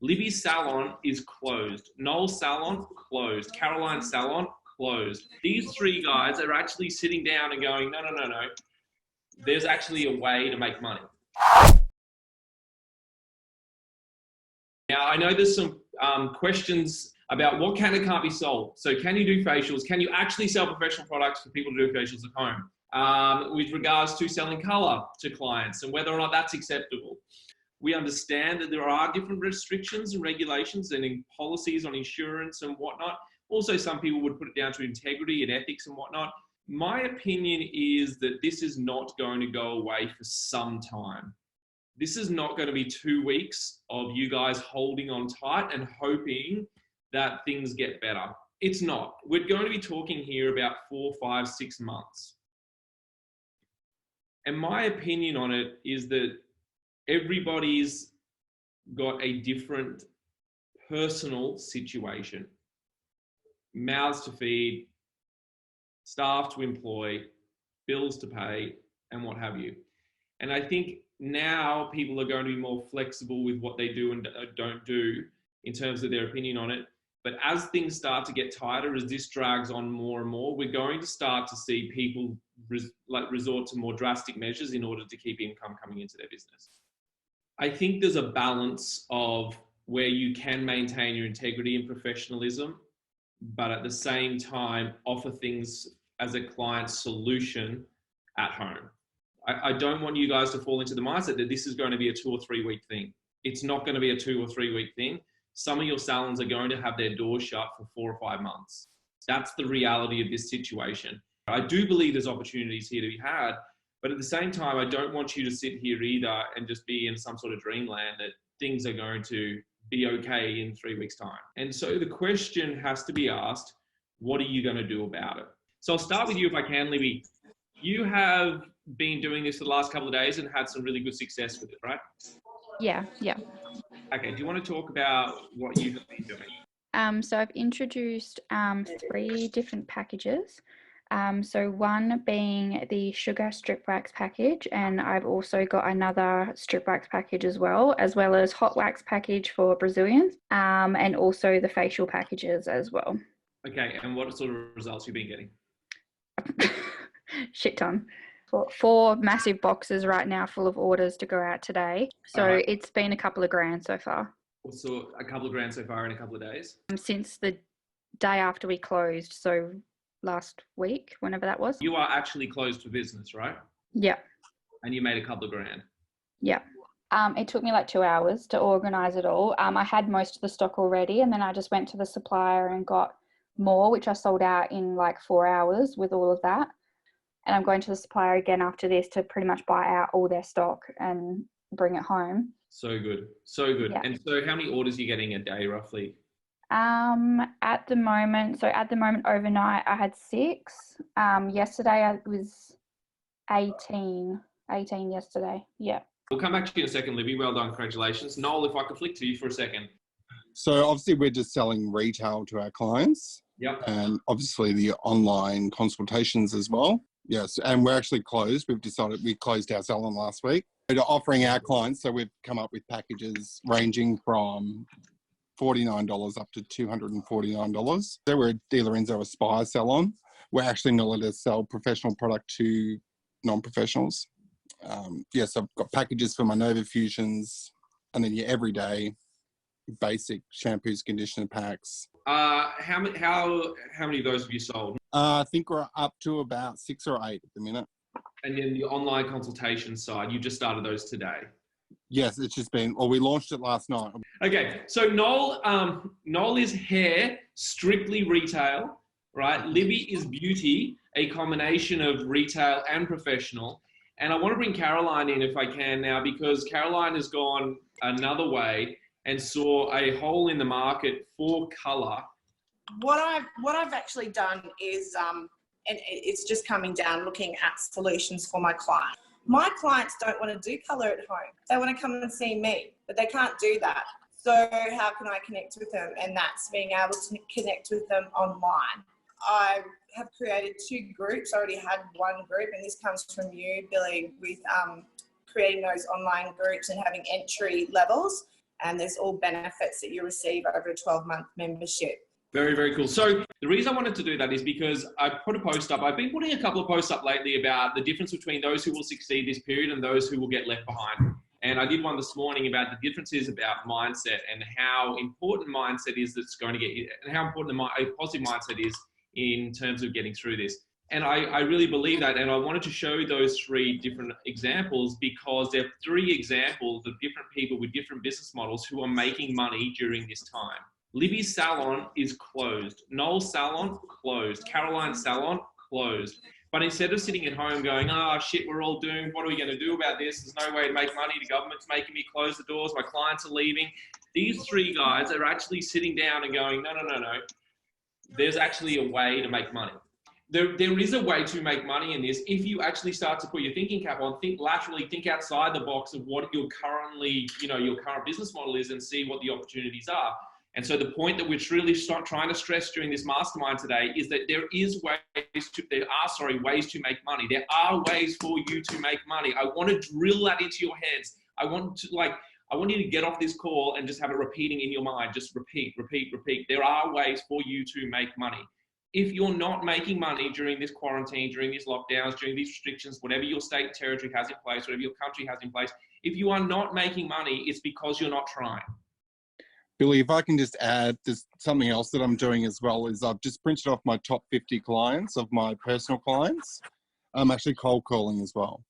Libby's salon is closed. Noel's salon, closed. Caroline's salon, closed. These three guys are actually sitting down and going, no. There's actually a way to make money. Now, I know there's some questions about what can and can't be sold. So can you do facials? Can you actually sell professional products for people to do facials at home? With regards to selling color to clients and whether or not that's acceptable. We understand that there are different restrictions and regulations and policies on insurance and whatnot. Also, some people would put it down to integrity and ethics and whatnot. My opinion is that this is not going to go away for some time. This is not going to be 2 weeks of you guys holding on tight and hoping that things get better. It's not. We're going to be talking here about 4, 5, 6 months. And my opinion on it is that everybody's got a different personal situation. Mouths to feed, staff to employ, bills to pay, and what have you. And I think now people are going to be more flexible with what they do and don't do in terms of their opinion on it. But as things start to get tighter, as this drags on more and more, we're going to start to see people resort to more drastic measures in order to keep income coming into their business. I think there's a balance of where you can maintain your integrity and professionalism, but at the same time offer things as a client solution at home. I don't want you guys to fall into the mindset that this is going to be a 2 or 3 week thing. It's not going to be a 2 or 3 week thing. Some of your salons are going to have their doors shut for 4 or 5 months. That's the reality of this situation. I do believe there's opportunities here to be had, but at the same time, I don't want you to sit here either and just be in some sort of dreamland that things are going to be okay in 3 weeks' time. And so the question has to be asked, what are you going to do about it? So I'll start with you if I can, Libby. You have been doing this for the last couple of days and had some really good success with it, right? Yeah. Okay, do you want to talk about what you have been doing? So I've introduced 3 different packages. So one being the sugar strip wax package, and I've also got another strip wax package as well as hot wax package for Brazilians, and also the facial packages as well. Okay, and what sort of results you've been getting? Shit ton. 4 massive boxes right now full of orders to go out today. So It's been a couple of grand so far. So a couple of grand so far in a couple of days? Since the day after we closed, so last week, whenever that was. You are actually closed for business, right? Yeah. And you made a couple of grand? Yeah. It took me like 2 hours to organize it all. I had most of the stock already, and then I just went to the supplier and got more, which I sold out in like 4 hours with all of that. And I'm going to the supplier again after this to pretty much buy out all their stock and bring it home. So good. Yeah. And so how many orders are you getting a day roughly? At the moment overnight I had 6. Yesterday I was 18 yesterday. Yeah. We'll come back to you in a second, Libby. Well done. Congratulations. Noel, if I could flick to you for a second. So obviously we're just selling retail to our clients. Yep. And obviously the online consultations as well. Yes. And we're actually closed. We've decided we closed our salon last week. We're offering our clients, so we've come up with packages ranging from $49 up to $249. So we're a Dealer Enzo Aspire salon. We're actually not allowed to sell professional product to non-professionals. Yes, I've got packages for my Nova Fusions, and then your everyday basic shampoos, conditioner packs. How many of those have you sold? I think we're up to about 6 or 8 at the minute. And then the online consultation side, you just started those today? Yes, it's just been, we launched it last night. Okay, so Noel is hair, strictly retail, right? Libby is beauty, a combination of retail and professional. And I want to bring Caroline in if I can now, because Caroline has gone another way and saw a hole in the market for colour. What I've actually done is, and it's just coming down, looking at solutions for my clients. My clients don't want to do colour at home. They want to come and see me, but they can't do that. So how can I connect with them? And that's being able to connect with them online. I have created 2 groups. I already had 1 group, and this comes from you, Billy, with creating those online groups and having entry levels. and there's all benefits that you receive over a 12-month membership. Very, very cool. So the reason I wanted to do that is because I put a post up. I've been putting a couple of posts up lately about the difference between those who will succeed this period and those who will get left behind. And I did one this morning about the differences about mindset and how important mindset is that's going to get you, and how important a positive mindset is in terms of getting through this. And I really believe that. And I wanted to show those 3 different examples because they're 3 examples of different people with different business models who are making money during this time. Libby's salon is closed. Noel's salon, closed. Caroline's salon, closed. But instead of sitting at home going, oh shit, we're all doomed. What are we going to do about this? There's no way to make money. The government's making me close the doors. My clients are leaving. These 3 guys are actually sitting down and going, no. There's actually a way to make money. There is a way to make money in this if you actually start to put your thinking cap on, think laterally, think outside the box of what your currently, your current business model is and see what the opportunities are. And so the point that we're really trying to stress during this mastermind today is that there are ways to make money. There are ways for you to make money. I want to drill that into your heads. I want you to get off this call and just have it repeating in your mind. Just repeat. There are ways for you to make money. If you're not making money during this quarantine, during these lockdowns, during these restrictions, whatever your state and territory has in place, whatever your country has in place, if you are not making money, it's because you're not trying. Billy, if I can just add, there's something else that I'm doing as well, is I've just printed off my top 50 clients of my personal clients. I'm actually cold calling as well.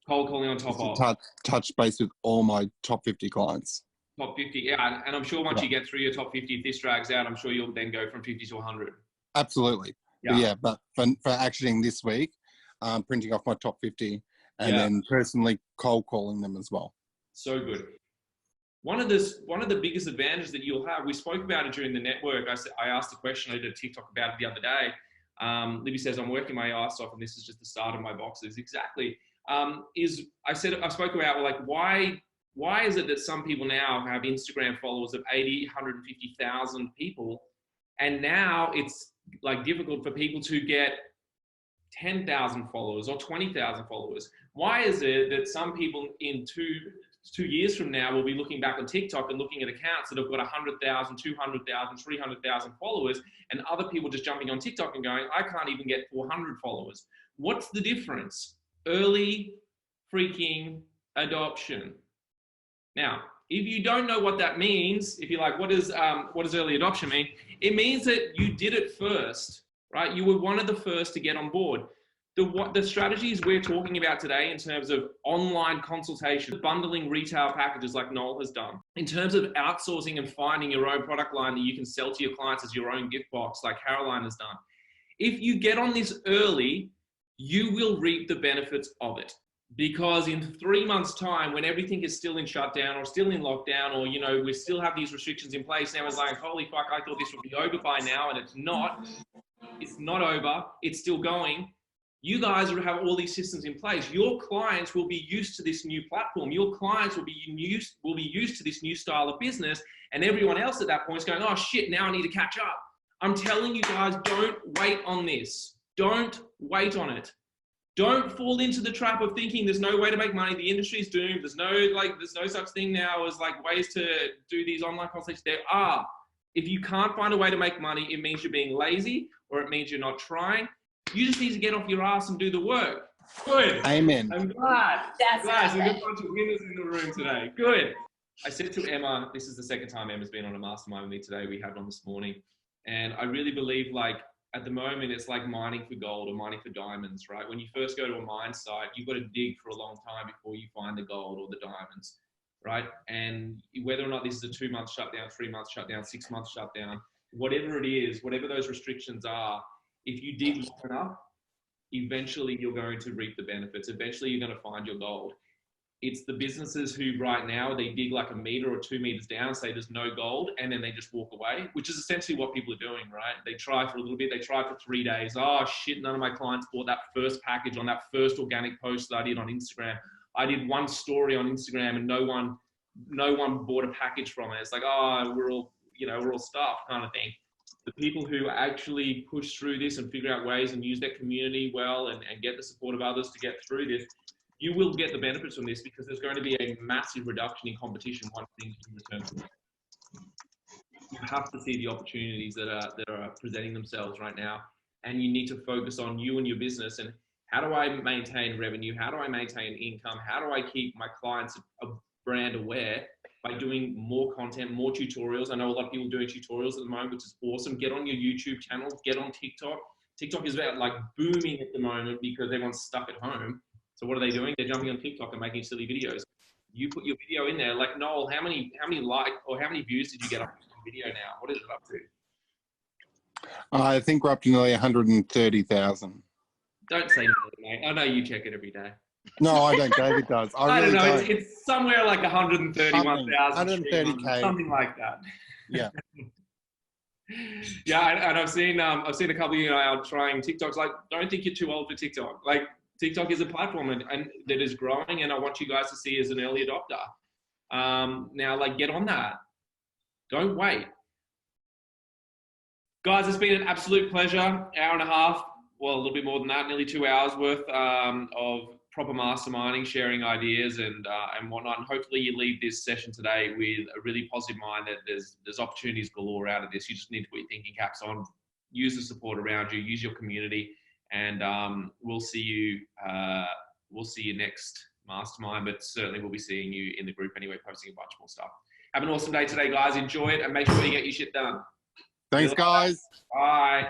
Cold calling on top of? Touch base with all my top 50 clients. Top 50, yeah. And I'm sure once you get through your top 50, if this drags out, I'm sure you'll then go from 50 to 100. Absolutely. But for actioning this week, printing off my top 50 and then personally cold calling them as well. So good. One of the biggest advantages that you'll have, we spoke about it during the network. I asked a question, I did a TikTok about it the other day. Libby says, I'm working my ass off and this is just the start of my boxes. Exactly. I spoke about why is it that some people now have Instagram followers of 80, 150,000 people, and now it's like difficult for people to get 10,000 followers or 20,000 followers? Why is it that some people in two years from now will be looking back on TikTok and looking at accounts that have got 100,000, 200,000, 300,000 followers, and other people just jumping on TikTok and going, I can't even get 400 followers? What's the difference? Early freaking adoption. Now, if you don't know what that means, if you're like, what does early adoption mean? It means that you did it first, right? You were one of the first to get on board. The strategies we're talking about today in terms of online consultation, bundling retail packages like Noel has done, in terms of outsourcing and finding your own product line that you can sell to your clients as your own gift box like Caroline has done. If you get on this early, you will reap the benefits of it. Because in 3 months' time, when everything is still in shutdown or still in lockdown, or, we still have these restrictions in place, now it's like, holy fuck, I thought this would be over by now, and it's not. It's not over. It's still going. You guys have all these systems in place. Your clients will be used to this new platform. Your clients will be used to this new style of business, and everyone else at that point is going, oh shit, now I need to catch up. I'm telling you guys, don't wait on this. Don't wait on it. Don't fall into the trap of thinking there's no way to make money. The industry's doomed. There's no such thing now as ways to do these online consultations. There are. If you can't find a way to make money, it means you're being lazy or it means you're not trying. You just need to get off your ass and do the work. Good. Amen. I'm glad. That's Glad. There's a bunch of winners in the room today. Good. I said to Emma, this is the second time Emma's been on a mastermind with me today. We had one this morning. And I really believe at the moment, it's like mining for gold or mining for diamonds, right? When you first go to a mine site, you've got to dig for a long time before you find the gold or the diamonds, right? And whether or not this is a 2-month shutdown, 3-month shutdown, 6-month shutdown, whatever it is, whatever those restrictions are, if you dig long enough, eventually you're going to reap the benefits. Eventually you're going to find your gold. It's the businesses who right now, they dig like 1 meter or 2 meters down, say there's no gold, and then they just walk away, which is essentially what people are doing, right? They try for a little bit, they try for 3 days. Oh shit, none of my clients bought that first package on that first organic post that I did on Instagram. I did one story on Instagram and no one bought a package from it. It's like, oh, we're all stuffed kind of thing. The people who actually push through this and figure out ways and use their community well and get the support of others to get through this, you will get the benefits from this because there's going to be a massive reduction in competition once things return to normal. You have to see the opportunities that are presenting themselves right now, and you need to focus on you and your business and how do I maintain revenue? How do I maintain income? How do I keep my clients brand aware by doing more content, more tutorials? I know a lot of people doing tutorials at the moment, which is awesome. Get on your YouTube channel, get on TikTok. TikTok is about like booming at the moment because everyone's stuck at home. So what are they doing? They're jumping on TikTok and making silly videos. You put your video in there, like Noel, how many likes or how many views did you get on the video now? What is it up to? I think we're up to nearly 130,000. Don't say nothing, mate. I know you check it every day. No, I don't. David does. I really don't know. It's somewhere like 131,000. 130K. Something like that. Yeah. Yeah, and I've seen a couple of you out trying TikToks. Like, don't think you're too old for TikTok. Like, TikTok is a platform and that is growing, and I want you guys to see as an early adopter. Now, like, get on that. Don't wait. Guys, it's been an absolute pleasure. Hour and a half, well, a little bit more than that, nearly 2 hours worth of proper masterminding, sharing ideas and whatnot. And hopefully you leave this session today with a really positive mind that there's opportunities galore out of this. You just need to put your thinking caps on, use the support around you, use your community, and we'll see you next mastermind, but certainly we'll be seeing you in the group anyway, posting a bunch more stuff. Have an awesome day today, guys. Enjoy it and make sure you get your shit done. Thanks, guys. Bye.